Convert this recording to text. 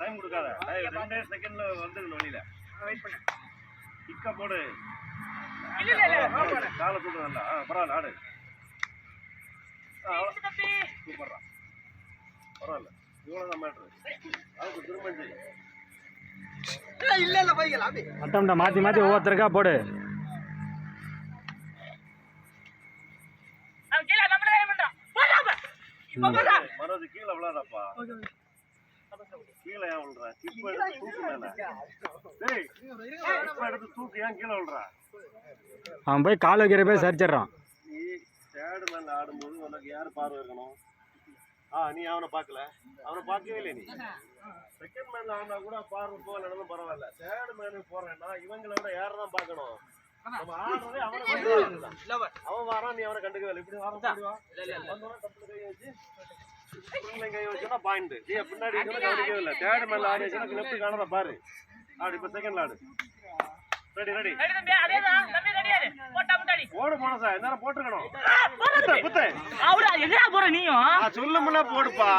Time கொடுக்காத. 2 செகண்ட்ல வந்துடணும் வெளியில. வெயிட் பண்ணு. கிக்க போடு. இல்ல காலை தூக்கு நல்லா. பரவாயில்ல ஆடு. சூப்பர்ரா. பரவாயில்ல. இவ்வளவுதான் மேட்ரு. அதுக்கு திரும்ப செய். இல்ல பையல அப்படி. அட்டம்டா மாத்தி மாத்தி ஒவ்வொருத்தருக்கா போடு. அவன் கீழ நம்மளே பண்றான். போடாம. இப்ப போடா. மனோஜ் கீழ விளையாடப்பா. கீழ ஏன் விழுற? கிப் எடுத்து தூக்கு மேல. டேய். கிப் எடுத்து தூக்கு ஏன் கீழ விழுற? அவன் போய் கால் வைக்கிற போய் சரிச்சிடறான். நீ தேர்ட் மேல ஆடும்போது உனக்கு யார் பார்வை இருக்கணும்? நீ அவனை பார்க்கல. அவனை பார்க்கவே இல்லை நீ. செகண்ட் மேல ஆனா கூட பார்வை போகலனாலும் பரவாயில்ல. தேர்ட் மேனுக்கு போறேன்னா இவங்களை விட யாரதான் பார்க்கணும்? நம்ம ஆடுறதே அவன் வாரான், நீ அவனை கண்டுக்கவே இல்லை. இப்படி வாரம் போடுவா. கை வச்சு கை வச்சுன்னா பாயிண்ட். நீ பின்னாடி கவனிக்கவே இல்லை. தேர்ட் மேல ஆடி வச்சுன்னா லெஃப்ட் காணத பாரு. ஆடு இப்ப செகண்ட்ல ஆடு. ரெடி ரெடி தம்பி அதேதான். தம்பி ரெடியா இரு. போட்டா முட்டாடி. போடு போனசா. எல்லாரும் போட்டுக்கணும். புத்து அவரா எங்கடா போற நீயும்? சொல்லுமுல போடுப்பா.